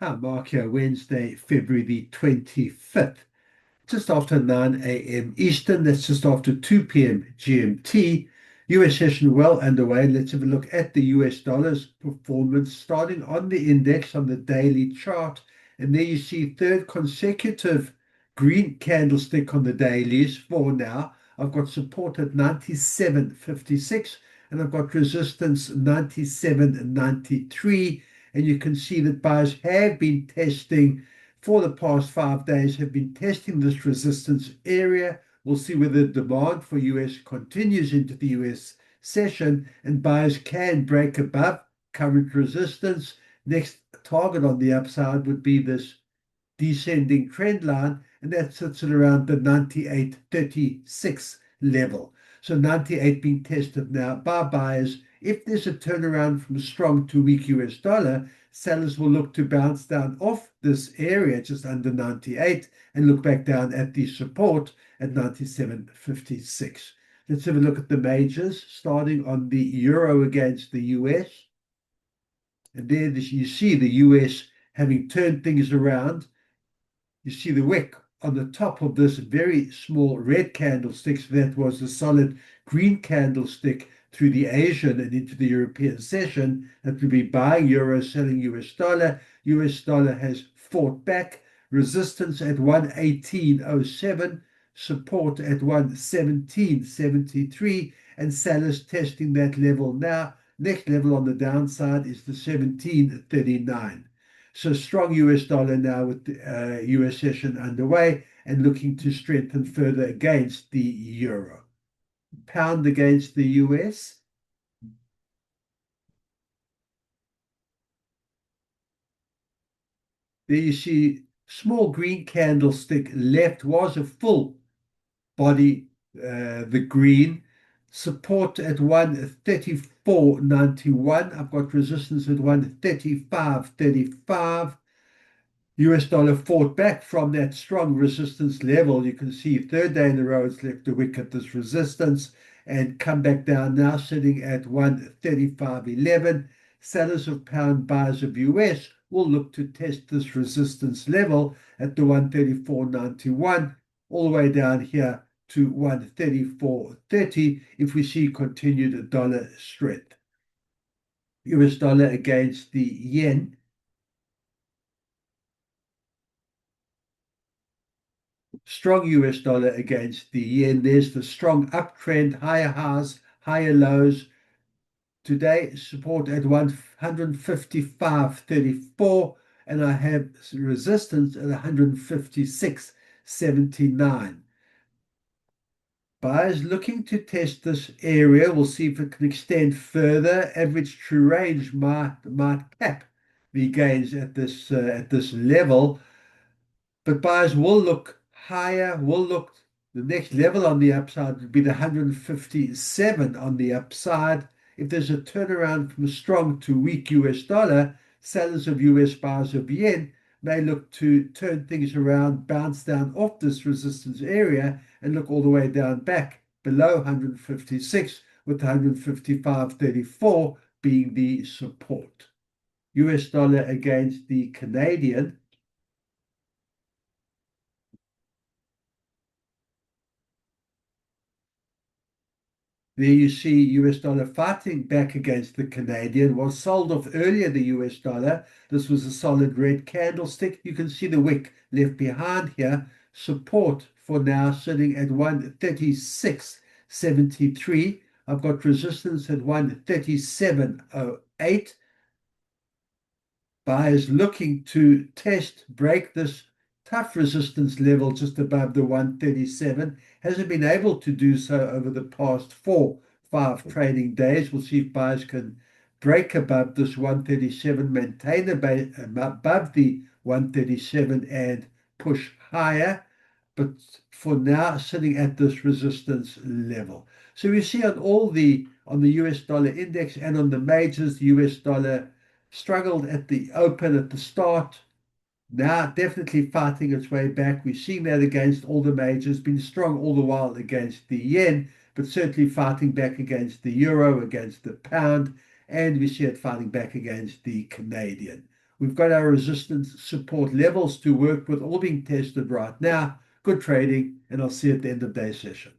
Hi, Mark here, Wednesday, February the 25th, just after 9 a.m. Eastern. That's just after 2 p.m. GMT. US session well underway. Let's have a look at the US dollar's performance, starting on the index on the daily chart. And there you see third consecutive green candlestick on the dailies for now. I've got support at 97.56 and I've got resistance 97.93. And you can see that buyers have been testing for the past 5 days, have been testing this resistance area. We'll see whether demand for US continues into the US session and buyers can break above current resistance. Next target on the upside would be this descending trend line, and that sits at around the 98.36 level. So 98 being tested now by buyers. If there's a turnaround from strong to weak US dollar, sellers will look to bounce down off this area just under 98 and look back down at the support at 97.56. Let's have a look at the majors, starting on the euro against the US. And there you see the US having turned things around. You see the wick on the top of this very small red candlestick. So that was a solid green candlestick through the Asian and into the European session. That would be buying euro, selling US dollar. US dollar has fought back. Resistance at 118.07, support at 117.73, and sellers testing that level now. Next level on the downside is the 17.39. So strong US dollar now with the US session underway and looking to strengthen further against the euro. Pound against the US. There you see small green candlestick left was a full body, the green. Support at 134.91. I've got resistance at 135.35. US dollar fought back from that strong resistance level. You can see third day in a row it's left a wick at this resistance and come back down now, sitting at 135.11. Sellers of pound, buyers of US will look to test this resistance level at the 134.91 all the way down here to 134.30 if we see continued dollar strength. US dollar against the yen. Strong US dollar against the yen. There's the strong uptrend, higher highs, higher lows. Today, support at 155.34, and I have resistance at 156.79. Buyers looking to test this area. We'll see if it can extend further. Average true range might cap the gains at this level, but buyers will look higher. The next level on the upside would be the 157 on the upside. If there's a turnaround from strong to weak US dollar, sellers of US, buyers of yen may look to turn things around, bounce down off this resistance area and look all the way down back below 156, with 155.34 being the support. US dollar against the Canadian. There you see US dollar fighting back against the Canadian, was sold off earlier, the US dollar. This was a solid red candlestick. You can see the wick left behind here. Support for now sitting at 136.73. I've got resistance at 137.08. Buyers looking to break this tough resistance level just above the 137. Hasn't been able to do so over the past 5 trading days. We'll see if buyers can break above this 137, maintain above the 137 and push higher. But for now, sitting at this resistance level. So we see on the US dollar index and on the majors, the US dollar struggled at the open at the start. Now definitely fighting its way back. We've seen that against all the majors, been strong all the while against the yen, but certainly fighting back against the euro, against the pound, and we see it fighting back against the Canadian. We've got our resistance support levels to work with, all being tested right now. Good trading, and I'll see you at the end of day session.